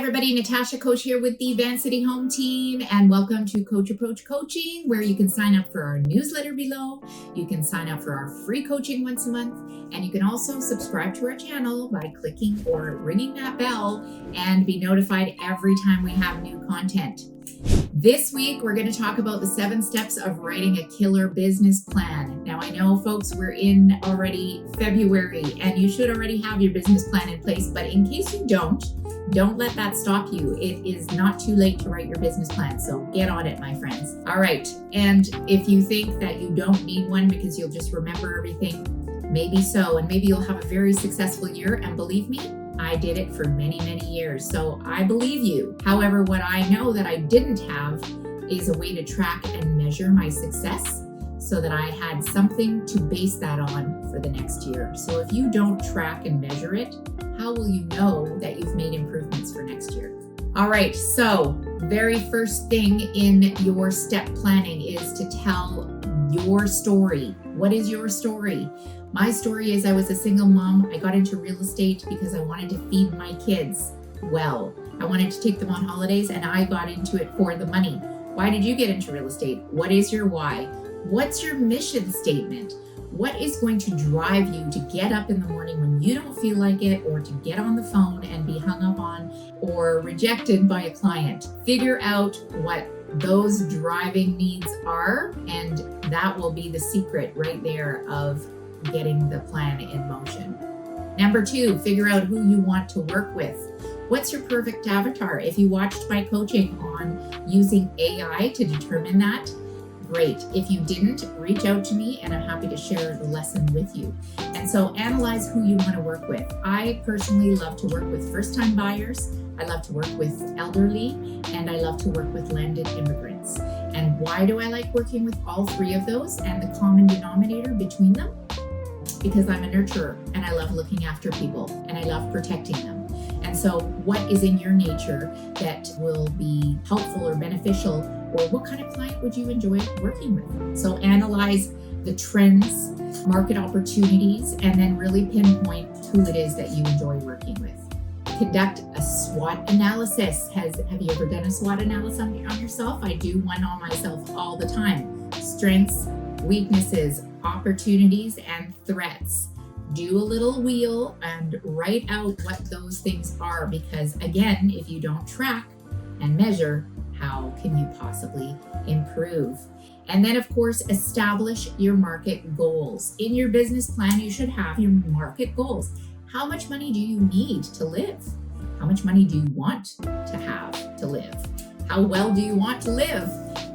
everybody, Natasha Coach here with the Van City Home Team, and welcome to Coach Approach Coaching, where you can sign up for our newsletter below. You can sign up for our free coaching once a month, and you can also subscribe to our channel by clicking or ringing that bell and be notified every time we have new content. This week, we're going to talk about the 7 steps of writing a killer business plan. Now, I know, folks, we're in already February, and you should already have your business plan in place, but in case you don't let that stop you. It is not too late to write your business plan, so get on it, my friends. All right, and if you think that you don't need one because you'll just remember everything, maybe so, and maybe you'll have a very successful year, and believe me, I did it for many, many years, so I believe you. However, what I know that I didn't have is a way to track and measure my success so that I had something to base that on for the next year. So if you don't track and measure it, how will you know that you've made improvements for next year? All right, so very first thing in your step planning is to tell your story. What is your story? My story is I was a single mom. I got into real estate because I wanted to feed my kids well. I wanted to take them on holidays, and I got into it for the money. Why did you get into real estate? What is your why? What's your mission statement? What is going to drive you to get up in the morning when you don't feel like it, or to get on the phone and be hung up on or rejected by a client? Figure out what those driving needs are, and that will be the secret right there of getting the plan in motion. Number 2, figure out who you want to work with. What's your perfect avatar? If you watched my coaching on using AI to determine that, great. If you didn't, reach out to me and I'm happy to share the lesson with you. And so analyze who you want to work with. I personally love to work with first-time buyers. I love to work with elderly, and I love to work with landed immigrants. And why do I like working with all 3 of those and the common denominator between them? Because I'm a nurturer and I love looking after people and I love protecting them. And so what is in your nature that will be helpful or beneficial, or what kind of client would you enjoy working with? So analyze the trends, market opportunities, and then really pinpoint who it is that you enjoy working with. Conduct a SWOT analysis. Have you ever done a SWOT analysis on yourself? I do one on myself all the time. Strengths, weaknesses, opportunities, and threats. Do a little wheel and write out what those things are, because again, if you don't track and measure, how can you possibly improve? And then, of course, establish your market goals. In your business plan, you should have your market goals. How much money do you need to live? How much money do you want to have to live? How well do you want to live?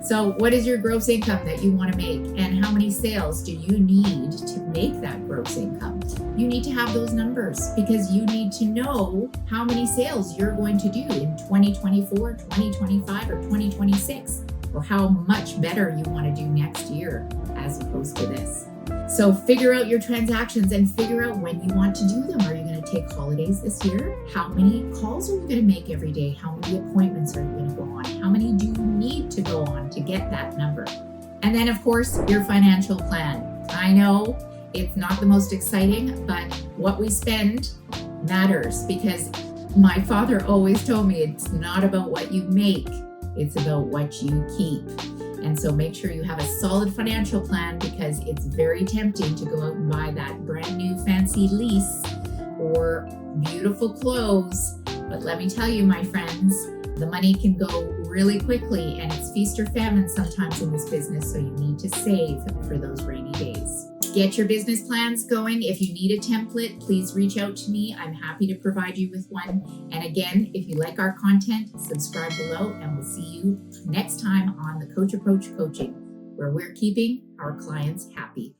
So what is your gross income that you want to make? And how many sales do you need to make that gross income? You need to have those numbers because you need to know how many sales you're going to do in 2024, 2025, or 2026, or how much better you want to do next year as opposed to this. So figure out your transactions and figure out when you want to do them. Are you going to take holidays this year? How many calls are you going to make every day? How many appointments are you going to go on? How many do you need to go on to get that number? And then, of course, your financial plan. I know it's not the most exciting, but what we spend matters, because my father always told me it's not about what you make, it's about what you keep. And so make sure you have a solid financial plan, because it's very tempting to go out and buy that brand new fancy lease or beautiful clothes. But let me tell you, my friends, the money can go really quickly, and it's feast or famine sometimes in this business. So you need to save for those rainy days. Get your business plans going. If you need a template, please reach out to me. I'm happy to provide you with one. And again, if you like our content, subscribe below, and we'll see you next time on the Coach Approach Coaching, where we're keeping our clients happy.